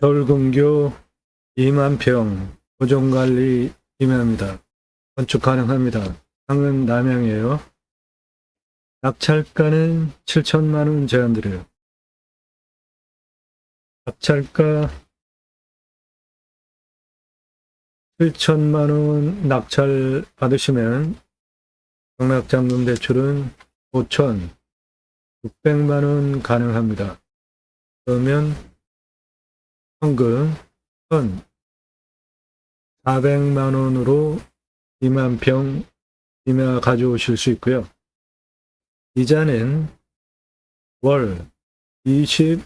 서울근교 2만평 보존관리 임야입니다. 건축 가능합니다. 상은 남양이에요. 낙찰가는 7천만원 제한드려요. 낙찰가 7천만원 낙찰 받으시면 경락장금 대출은 5,600만원 가능합니다. 그러면 현금 1,400만원으로 2만평 임야 가져오실 수 있고요. 이자는 월 23만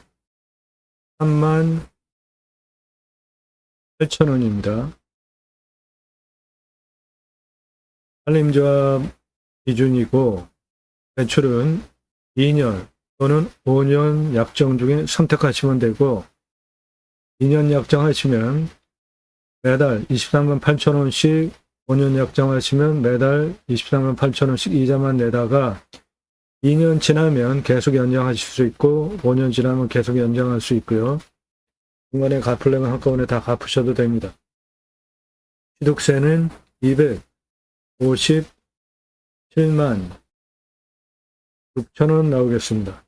8천원입니다. 산림조합 기준이고 대출은 2년 또는 5년 약정 중에 선택하시면 되고 2년 약정하시면 매달 23만 8천원씩 5년 약정하시면 매달 23만 8천원씩 이자만 내다가 2년 지나면 계속 연장하실 수 있고 5년 지나면 계속 연장할 수 있고요. 중간에 갚으려면 한꺼번에 다 갚으셔도 됩니다. 취득세는 257만 6천원 나오겠습니다.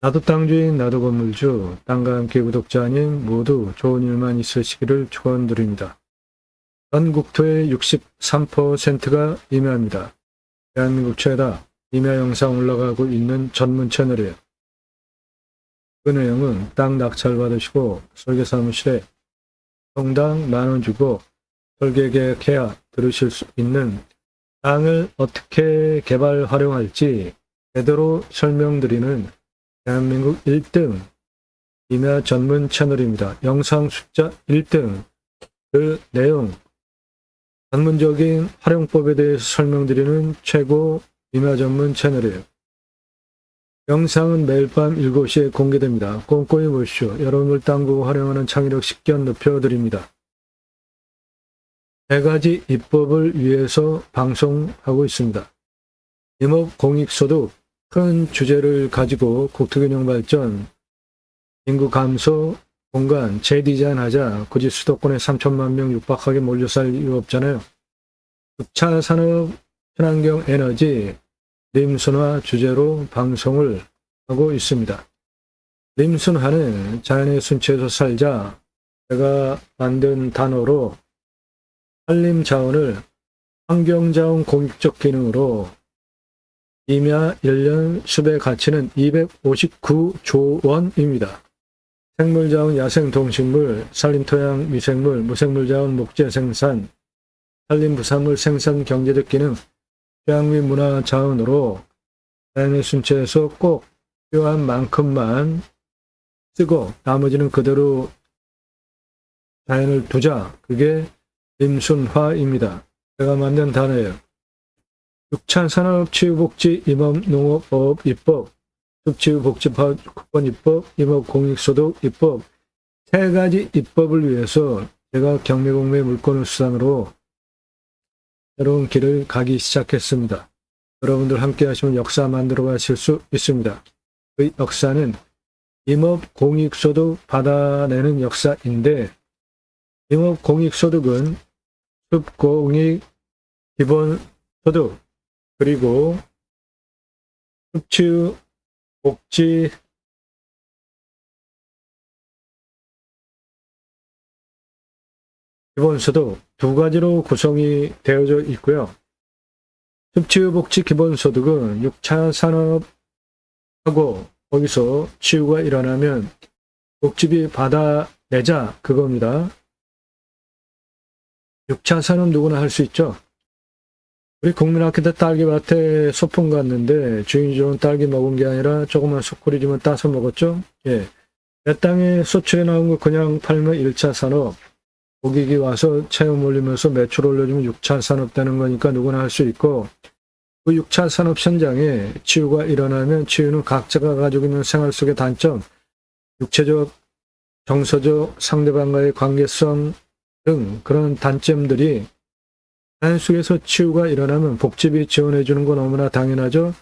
나도 땅주인 나도 건물주 땅과 함께 구독자 아닌 모두 좋은 일만 있으시기를 축원드립니다. 전 국토의 63%가 임야입니다. 대한민국 최다 임야 영상 올라가고 있는 전문 채널이에요. 그 내용은 땅 낙찰 받으시고 설계사무실에 평당 만원 주고 설계 계획해야 들으실 수 있는 땅을 어떻게 개발 활용할지 제대로 설명드리는 대한민국 1등 임야 전문 채널입니다. 영상 숫자 1등 그 내용 전문적인 활용법에 대해서 설명드리는 최고 임야 전문 채널이에요. 영상은 매일 밤 7시에 공개됩니다. 꼼꼼히 보십시오. 여러분들 땅구 활용하는 창의력 식견 높여드립니다. 3가지 입법을 위해서 방송하고 있습니다. 임업 공익소득 큰 주제를 가지고 국토균형 발전, 인구 감소, 공간 재디자인하자. 굳이 수도권에 3천만 명 육박하게 몰려 살 이유 없잖아요. 6차 산업, 친환경 에너지, 림순화 주제로 방송을 하고 있습니다. 림순화는 자연의 순치에서 살자 제가 만든 단어로 산림 자원을 환경자원 공익적 기능으로 임야 1년 수배 가치는 259조 원입니다. 생물자원, 야생동식물, 산림토양, 미생물, 무생물자원, 목재 생산, 산림부산물 생산 경제적 기능, 휴양 및 문화자원으로 자연의 순체에서 꼭 필요한 만큼만 쓰고 나머지는 그대로 자연을 두자. 그게 림순화입니다. 제가 만든 단어예요. 6차 산업 치유복지 임업 농업법 입법, 습치유복지국권 입법, 임업 공익소득 입법 3가지 입법을 위해서 제가 경매공매 물건을 수단으로 새로운 길을 가기 시작했습니다. 여러분들 함께 하시면 역사 만들어 가실 수 있습니다. 그 역사는 임업 공익소득 받아내는 역사인데 임업 공익소득은 습공익 기본소득 그리고 습치유 복지 기본소득 2가지로 구성이 되어져 있고요. 습치유 복지 기본소득은 6차 산업하고 거기서 치유가 일어나면 복지비 받아내자 그겁니다. 6차 산업 누구나 할 수 있죠. 우리 국민학교 때 딸기밭에 소풍 갔는데 주인이 좋은 딸기 먹은 게 아니라 조그만 소쿠리지만 따서 먹었죠. 예. 내 땅에 소출에 나온 거 그냥 팔면 1차 산업, 고객이 와서 체험 올리면서 매출 올려주면 6차 산업 되는 거니까 누구나 할 수 있고 그 6차 산업 현장에 치유가 일어나면 치유는 각자가 가지고 있는 생활 속의 단점, 육체적, 정서적, 상대방과의 관계성 등 그런 단점들이 자연 속에서 치유가 일어나면 복지비 지원해 주는 건 너무나 당연하죠.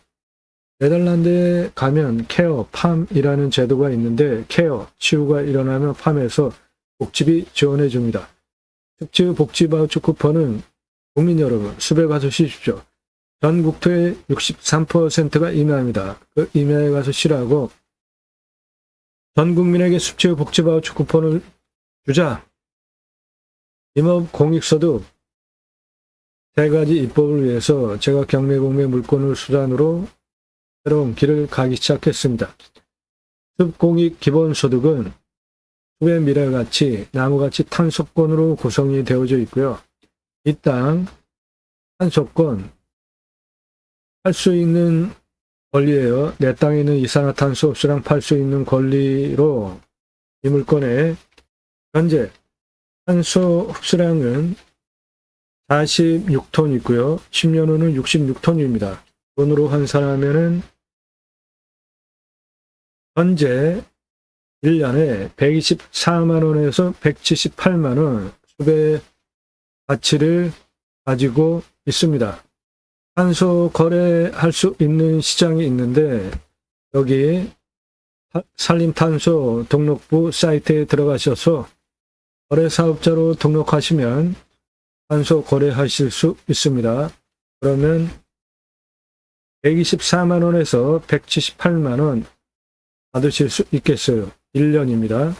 네덜란드에 가면 케어, 팜이라는 제도가 있는데 케어, 치유가 일어나면 팜에서 복지비 지원해 줍니다. 특지 복지 바우처 쿠폰은 국민 여러분 숲에 가서 쉬십시오. 전 국토의 63%가 임야입니다. 그 임야에 가서 쉬라고 전 국민에게 숲지우 복지 바우처 쿠폰을 주자. 임업 공익소득 3가지 입법을 위해서 제가 경매공매 물건을 수단으로 새로운 길을 가기 시작했습니다. 숲공익 기본소득은 숲의 미래가치, 나무가치 탄소권으로 구성이 되어져 있고요. 이 땅 탄소권 팔 수 있는 권리예요. 내 땅에 있는 이산화탄소 흡수량 팔 수 있는 권리로 이 물건에 현재 탄소 흡수량은 46톤 있고요. 10년 후는 66톤입니다. 돈으로 환산하면은 현재 1년에 124만 원에서 178만 원 숲의 가치를 가지고 있습니다. 탄소 거래할 수 있는 시장이 있는데 여기 산림탄소 등록부 사이트에 들어가셔서 거래사업자로 등록하시면 탄소 거래하실 수 있습니다. 그러면 124만 원에서 178만 원 받으실 수 있겠어요. 1년입니다.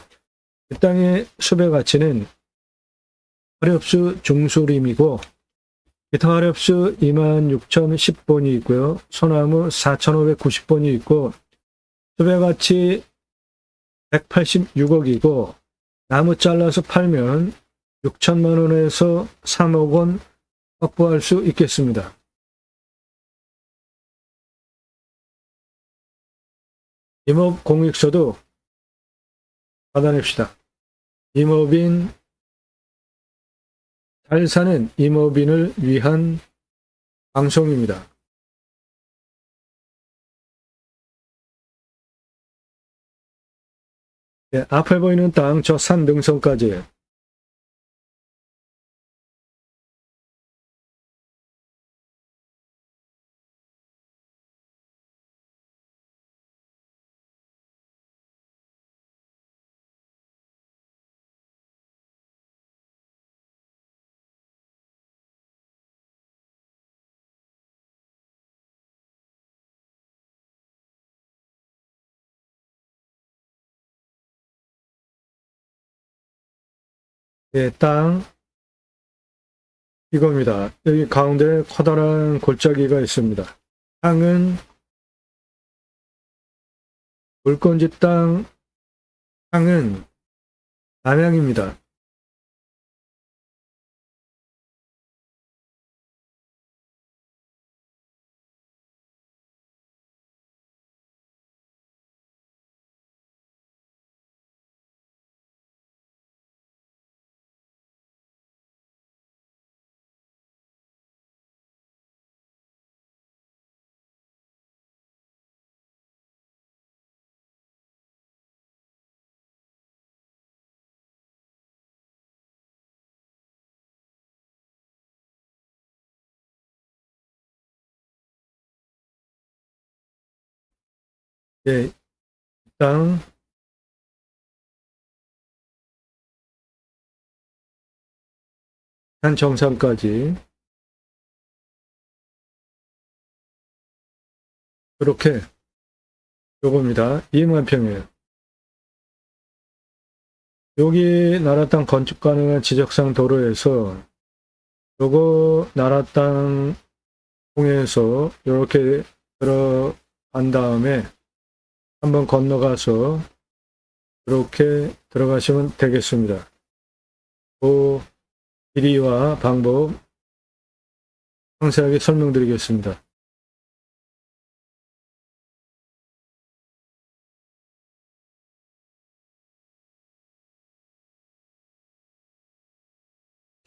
이 땅의 숲의 가치는 화렵수 중수림이고 기타 화렵수 26,010본이 있고요. 소나무 4,590본이 있고 숲의 가치 186억이고 나무 잘라서 팔면 6천만 원에서 3억 원 확보할 수 있겠습니다. 임업 공익소득 받아냅시다. 임업인, 잘 사는 임업인을 위한 방송입니다. 네, 앞에 보이는 땅, 저 산 능선까지 네, 땅 이겁니다. 여기 가운데 커다란 골짜기가 있습니다. 땅은 물건지 땅은 남양입니다. 예, 땅 산 정상까지 이렇게 요겁니다. 2만 평이에요. 여기 나라 땅 건축 가능한 지적상 도로에서 요거 나라 땅 통해서 이렇게 들어간 다음에 한번 건너가서 이렇게 들어가시면 되겠습니다. 그 길이와 방법 상세하게 설명드리겠습니다.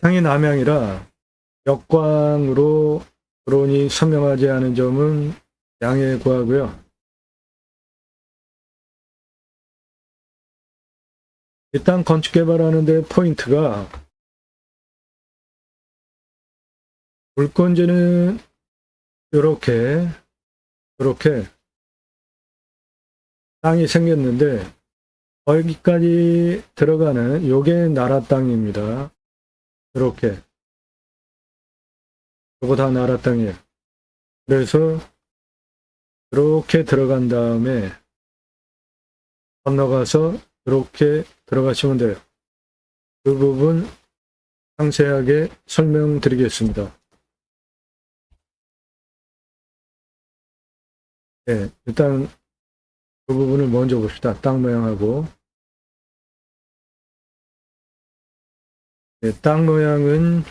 향이 남향이라 역광으로 드론이 선명하지 않은 점은 양해 구하고요. 일단 건축 개발하는데 포인트가 물건지는 이렇게 땅이 생겼는데 여기까지 들어가는 요게 나라 땅입니다. 이렇게 요거 다 나라 땅이에요. 그래서 이렇게 들어간 다음에 건너가서 이렇게 들어가시면 돼요. 그 부분 상세하게 설명드리겠습니다. 네, 일단 그 부분을 먼저 봅시다. 땅 모양하고. 네, 땅 모양은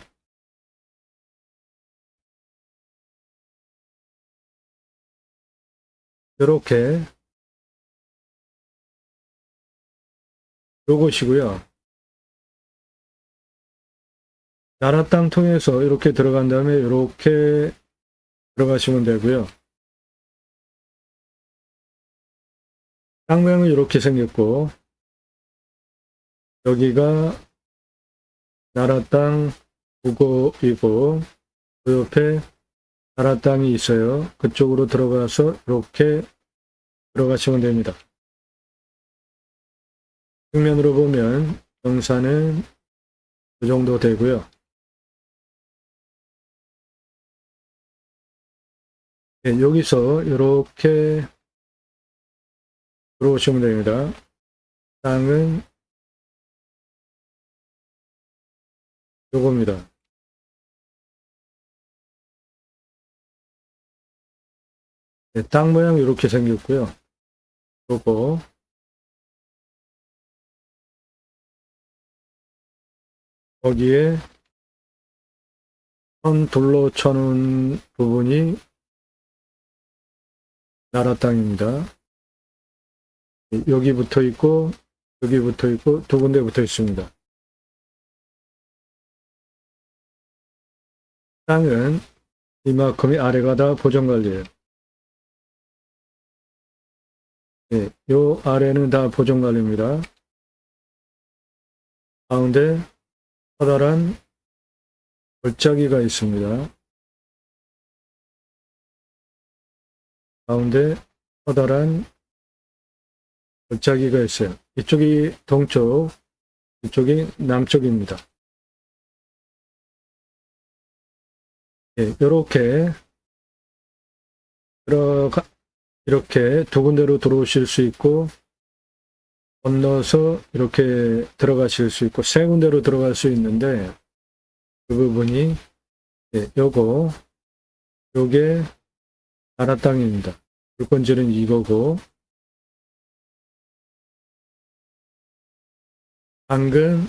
이렇게 요것이고요. 나라 땅 통해서 이렇게 들어간 다음에 이렇게 들어가시면 되고요. 땅 모양은 이렇게 생겼고 여기가 나라 땅 우거이고 그 옆에 나라 땅이 있어요. 그쪽으로 들어가서 이렇게 들어가시면 됩니다. 측면으로 보면 경사는 그 정도 되고요. 네, 여기서 이렇게 들어오시면 됩니다. 땅은 요겁니다. 네, 땅 모양 이렇게 생겼고요. 요거 거기에 선 둘러 쳐놓은 부분이 나라 땅입니다. 여기 붙어 있고 여기 붙어 있고 두 군데 붙어 있습니다. 땅은 이만큼이 아래가 다 보존관리예요. 네, 요 아래는 다 보존관리입니다. 가운데 커다란 골짜기가 있습니다. 가운데 커다란 골짜기가 있어요. 이쪽이 동쪽, 이쪽이 남쪽입니다. 네, 이렇게 두 군데로 들어오실 수 있고 건너서 이렇게 들어가실 수 있고 세 군데로 들어갈 수 있는데 그 부분이 요게 나라 땅입니다. 물건지는 이거고 방금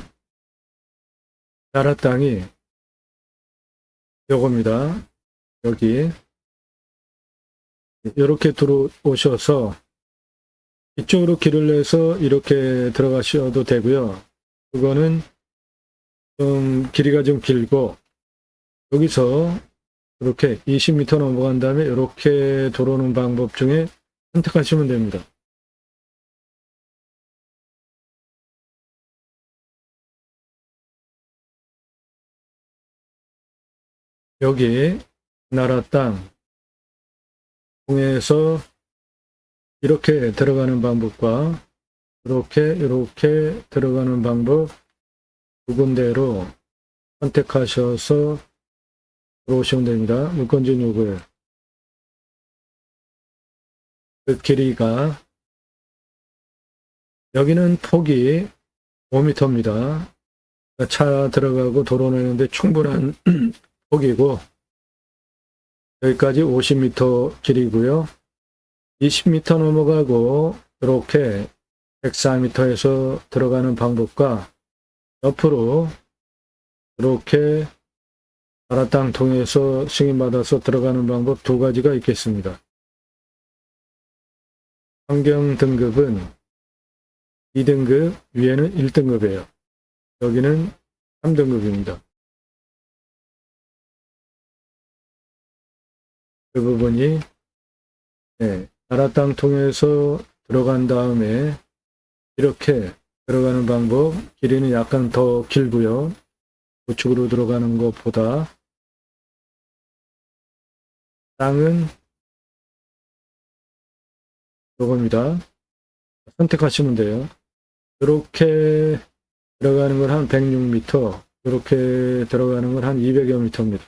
나라 땅이 요겁니다. 여기 이렇게 들어오셔서 이쪽으로 길을 내서 이렇게 들어가셔도 되고요. 그거는 좀 길이가 좀 길고 여기서 이렇게 20m 넘어간 다음에 이렇게 들어오는 방법 중에 선택하시면 됩니다. 여기 나라 땅 통해서 이렇게 들어가는 방법과 이렇게 들어가는 방법 두 군데로 선택하셔서 들어오시면 됩니다. 물건지 요거예요. 그 길이가 여기는 폭이 5m입니다. 차 들어가고 도로 내는데 충분한 폭이고 여기까지 50m 길이고요. 20m 넘어가고 이렇게 104m에서 들어가는 방법과 옆으로 이렇게 나라 땅 통해서 승인받아서 들어가는 방법 두 가지가 있겠습니다. 환경 등급은 2등급, 위에는 1등급이에요. 여기는 3등급입니다. 그 부분이 나라 땅 통해서 들어간 다음에 이렇게 들어가는 방법, 길이는 약간 더 길고요. 우측으로 들어가는 것보다 땅은 요겁니다. 선택하시면 돼요. 이렇게 들어가는 건 한 106m, 이렇게 들어가는 건 한 200여 미터입니다.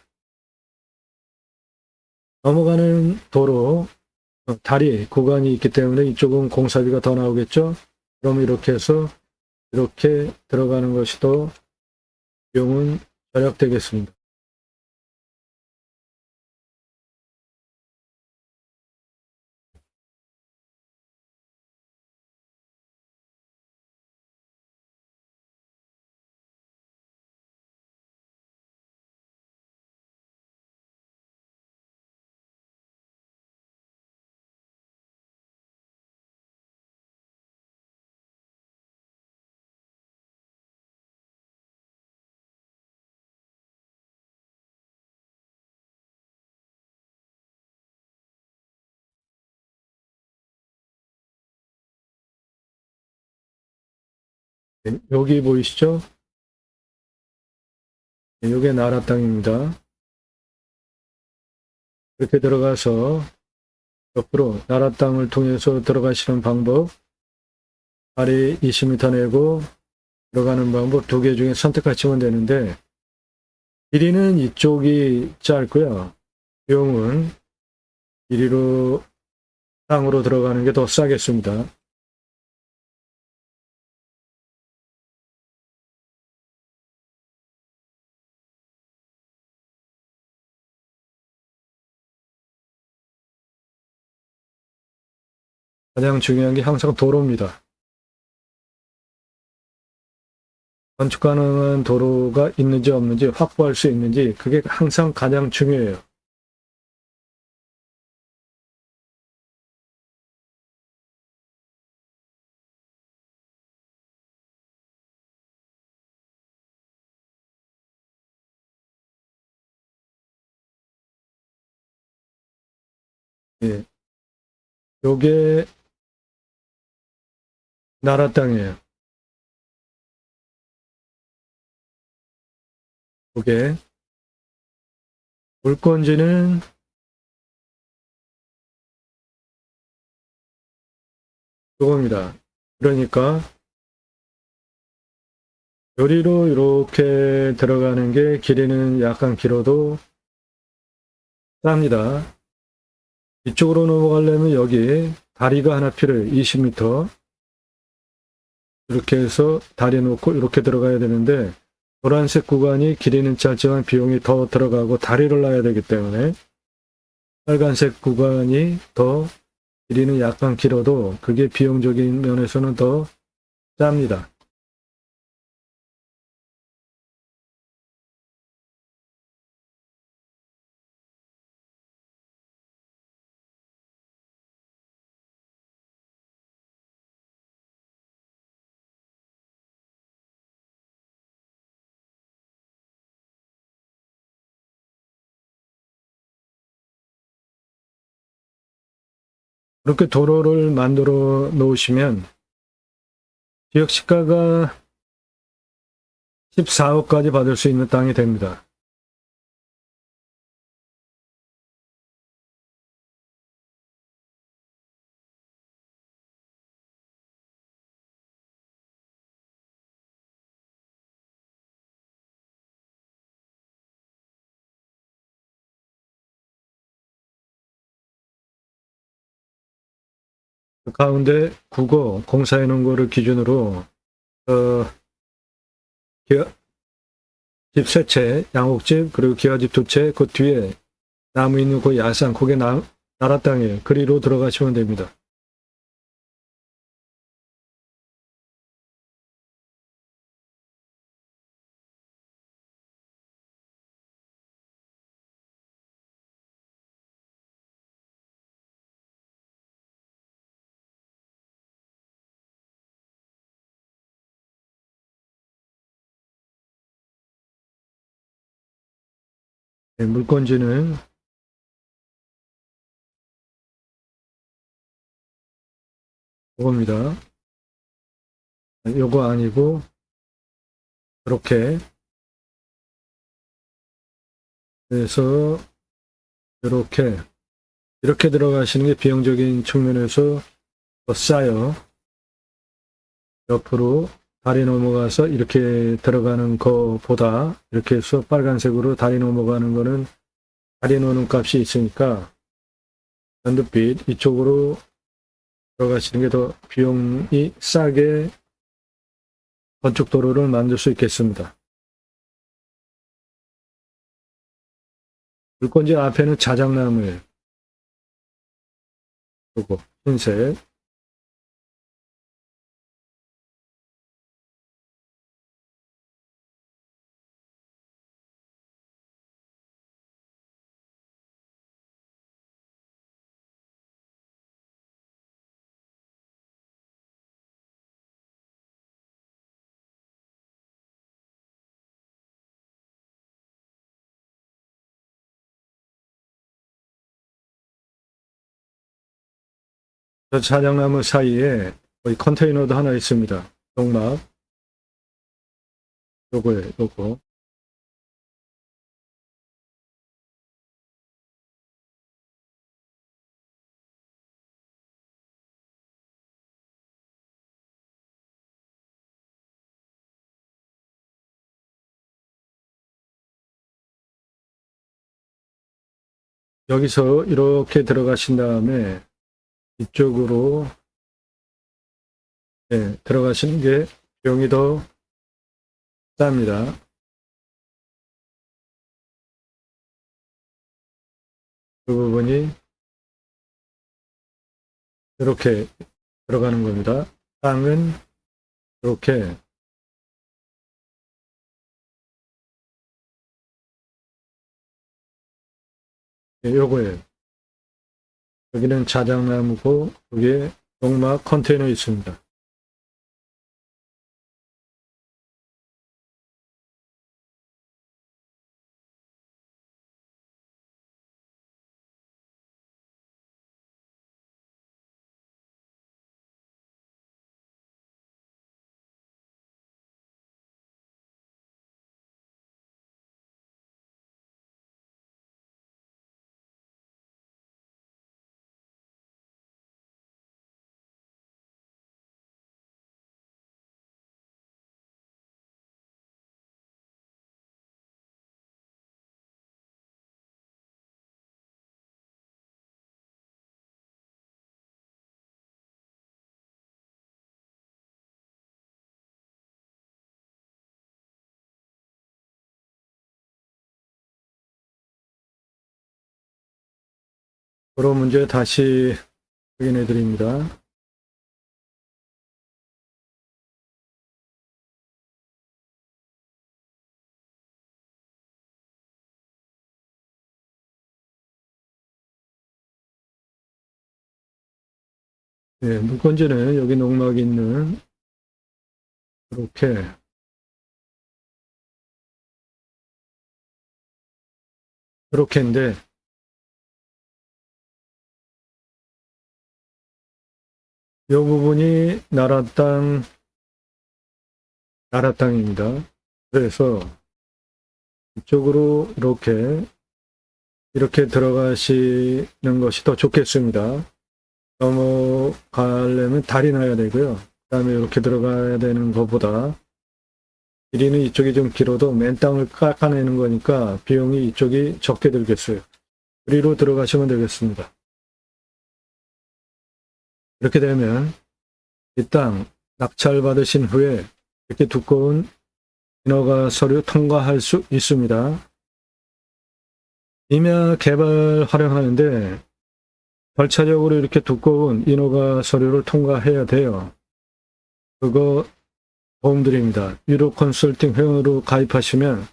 넘어가는 도로, 다리 구간이 있기 때문에 이쪽은 공사비가 더 나오겠죠? 그럼 이렇게 해서 이렇게 들어가는 것이 더 비용은 절약되겠습니다. 여기 보이시죠? 이게 나라 땅입니다. 이렇게 들어가서 옆으로 나라 땅을 통해서 들어가시는 방법, 다리 20m 내고 들어가는 방법 두 개 중에 선택하시면 되는데, 길이는 이쪽이 짧고요. 비용은 이리로 땅으로 들어가는 게 더 싸겠습니다. 가장 중요한 게 항상 도로입니다. 건축 가능한 도로가 있는지 없는지 확보할 수 있는지 그게 항상 가장 중요해요. 예. 요게 나라 땅이에요. 요게 물건지는 요겁니다. 그러니까 요리로 이렇게 들어가는 게 길이는 약간 길어도 쌉니다. 이쪽으로 넘어가려면 여기 다리가 하나 필요해요. 20m. 이렇게 해서 다리 놓고 이렇게 들어가야 되는데 노란색 구간이 길이는 짧지만 비용이 더 들어가고 다리를 놔야 되기 때문에 빨간색 구간이 더 길이는 약간 길어도 그게 비용적인 면에서는 더 쌉니다. 그렇게 도로를 만들어 놓으시면 지역 시가가 14억까지 받을 수 있는 땅이 됩니다. 그 가운데 국어 공사해 놓은 거를 기준으로 집 세 채, 양옥집, 그리고 기와집 두 채, 그 뒤에 나무 있는 그 야산, 그게 나라 땅이에요. 그리로 들어가시면 됩니다. 네, 물건지는 이겁니다. 요거 아니고 이렇게 그래서 이렇게 들어가시는 게 비용적인 측면에서 더 싸요. 옆으로 다리 넘어가서 이렇게 들어가는 거보다 이렇게 해서 빨간색으로 다리 넘어가는 거는 다리 노는 값이 있으니까 전두빛 이쪽으로 들어가시는 게 더 비용이 싸게 건축 도로를 만들 수 있겠습니다. 물건지 앞에는 자작나무예요. 요거 흰색. 저 자작나무 사이에 거의 컨테이너도 하나 있습니다. 농막. 요거예요, 요거. 여기서 이렇게 들어가신 다음에 이쪽으로 들어가시는 게 비용이 더 쌉니다. 그 부분이 이렇게 들어가는 겁니다. 땅은 이렇게 요거예요. 여기는 자작나무고 여기에 농막 컨테이너 있습니다. 그런 문제 다시 확인해 드립니다. 물건지는 여기 농막이 있는 이렇게인데 이 부분이 나라 땅입니다. 그래서 이쪽으로 이렇게 들어가시는 것이 더 좋겠습니다. 넘어가려면 다리 놔야 되고요. 그 다음에 이렇게 들어가야 되는 것보다 길이는 이쪽이 좀 길어도 맨 땅을 깎아내는 거니까 비용이 이쪽이 적게 들겠어요. 그리로 들어가시면 되겠습니다. 이렇게 되면 이 땅 낙찰 받으신 후에 이렇게 두꺼운 인허가 서류 통과할 수 있습니다. 임야 개발 활용하는데 절차적으로 이렇게 두꺼운 인허가 서류를 통과해야 돼요. 그거 도움드립니다. 유로 컨설팅 회원으로 가입하시면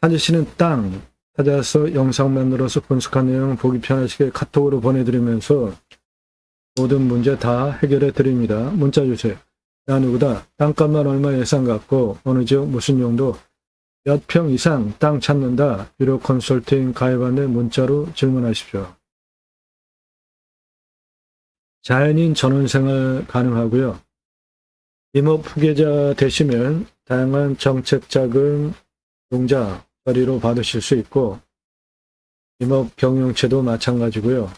찾으시는 땅 찾아서 영상 만들어서 분석한 내용 보기 편하시게 카톡으로 보내드리면서 모든 문제 다 해결해 드립니다. 문자 주세요. 나 누구다. 땅값만 얼마 예산 갖고 어느 지역 무슨 용도 몇 평 이상 땅 찾는다. 유료 컨설팅 가입한 데 문자로 질문하십시오. 자연인 전원생활 가능하고요. 임업 후계자 되시면 다양한 정책자금, 융자, 처리로 받으실 수 있고 임업 경영체도 마찬가지고요.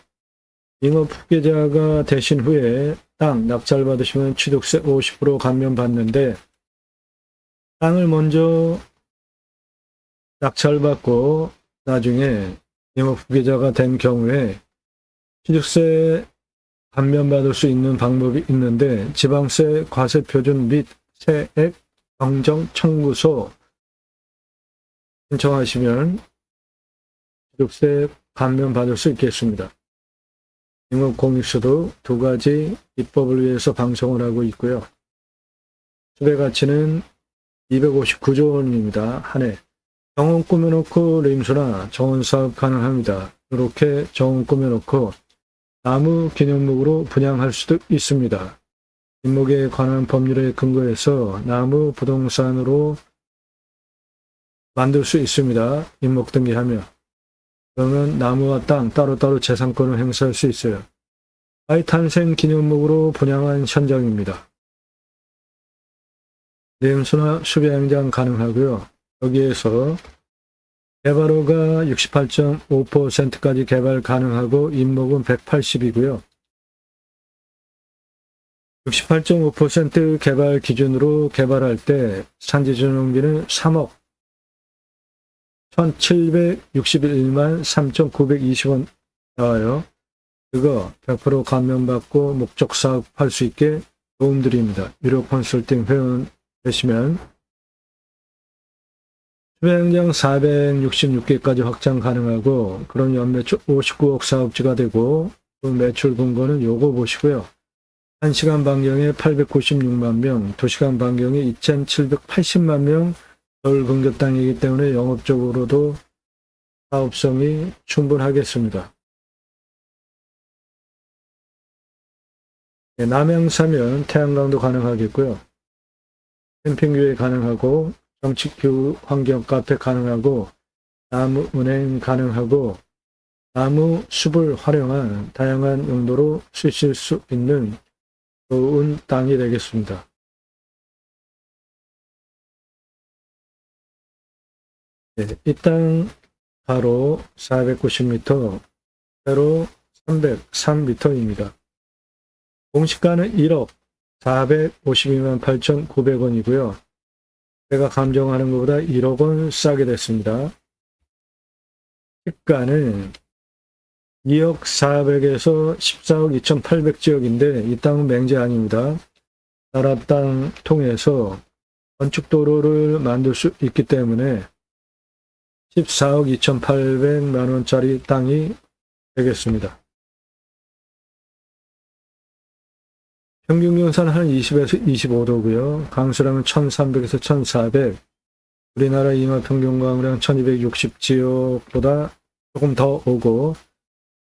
임업 후계자가 되신 후에 땅 낙찰 받으시면 취득세 50% 감면 받는데, 땅을 먼저 낙찰받고 나중에 임업부계자가 된 경우에 취득세 감면받을 수 있는 방법이 있는데, 지방세 과세표준 및 세액 경정 청구서 신청하시면 취득세 감면받을 수 있겠습니다. 임업공익서도 두 가지 입법을 위해서 방송을 하고 있고요. 수배 가치는 259조 원입니다. 한 해. 정원 꾸며놓고 림수나 정원 사업 가능합니다. 이렇게 정원 꾸며놓고 나무 기념목으로 분양할 수도 있습니다. 임목에 관한 법률에 근거해서 나무 부동산으로 만들 수 있습니다. 임목 등기하며. 그러면 나무와 땅 따로따로 재산권을 행사할 수 있어요. 아이 탄생 기념목으로 분양한 현장입니다. 림수나 수배 행장 가능하고요. 여기에서 개발호가 68.5%까지 개발 가능하고 임목은 180이고요. 68.5% 개발 기준으로 개발할 때 산지조정비는 3억 1,761만 3,920원 나와요. 그거 100% 감면받고 목적 사업 할 수 있게 도움드립니다. 유료 컨설팅 회원 되시면 수배행장 466개까지 확장 가능하고, 그런 연매출 59억 사업지가 되고, 그 매출 근거는 요거 보시고요. 1시간 반경에 896만 명, 2시간 반경에 2780만 명 서울 근교 땅이기 때문에 영업적으로도 사업성이 충분하겠습니다. 네, 남양사면 태양광도 가능하겠고요. 캠핑교회 가능하고, 정치교육 환경 카페 가능하고, 나무 은행 가능하고, 나무 숲을 활용한 다양한 용도로 쓰실 수 있는 좋은 땅이 되겠습니다. 네, 이 땅 바로 490m, 세로 303m입니다. 공시가는 1억 452만 8,900원이고요. 제가 감정하는 것보다 1억 원 싸게 됐습니다. 시가는 2억 400에서 14억 2,800 지역인데, 이 땅은 맹지 아닙니다. 나라 땅 통해서 건축도로를 만들 수 있기 때문에 14억 2,800만 원짜리 땅이 되겠습니다. 평균 경사는 한 20에서 25도고요. 강수량은 1,300에서 1,400. 우리나라 인하 평균 강우량 1,260 지역보다 조금 더 오고,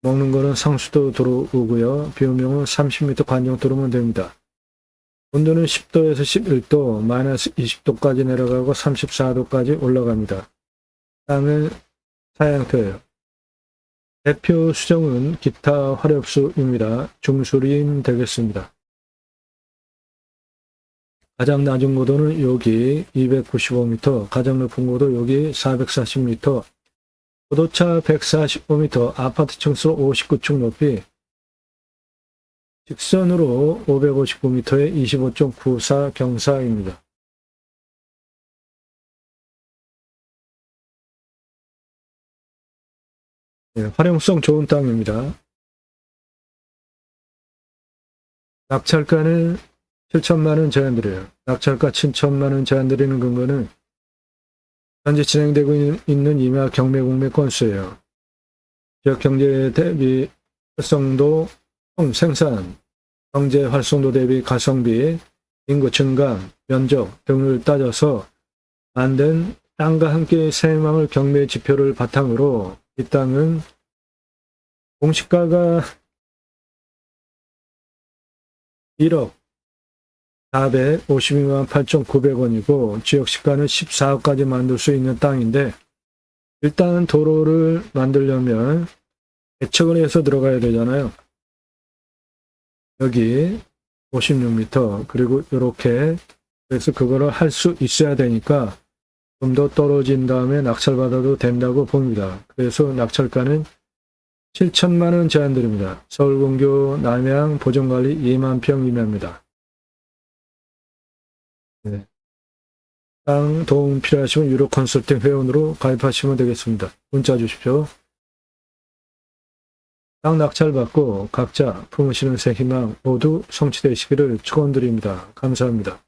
먹는 거는 상수도 들어오고요. 비오면 30m 관정 들어오면 됩니다. 온도는 10도에서 11도, 마이너스 20도까지 내려가고 34도까지 올라갑니다. 땅은 사양터예요. 대표 수정은 기타 화력수입니다. 중수림 되겠습니다. 가장 낮은 고도는 여기 295m, 가장 높은 고도 여기 440m, 고도차 145m, 아파트 층수 59층 높이, 직선으로 559m에 25.94 경사입니다. 네, 활용성 좋은 땅입니다. 낙찰가는 7천만 원 제한드려요. 낙찰가 7천만 원 제한드리는 근거는 현재 진행되고 있는 임야 경매 공매 건수예요. 지역 경제 대비 활성도, 생산, 경제 활성도 대비 가성비, 인구 증감, 면적 등을 따져서 만든 땅과 함께 새망을 경매 지표를 바탕으로 이 땅은 공시가가 1억 452만 8,900원이고 지역시가는 14억까지 만들 수 있는 땅인데, 일단 도로를 만들려면 개척을 해서 들어가야 되잖아요. 여기 56m, 그리고 이렇게, 그래서 그거를 할 수 있어야 되니까 좀 더 떨어진 다음에 낙찰받아도 된다고 봅니다. 그래서 낙찰가는 7천만 원 제한드립니다. 서울공교 남양 보존관리 2만 평 이내입니다. 네. 땅 도움 필요하시면 유로 컨설팅 회원으로 가입하시면 되겠습니다. 문자 주십시오. 땅 낙찰 받고 각자 품으시는 새 희망 모두 성취되시기를 축원드립니다. 감사합니다.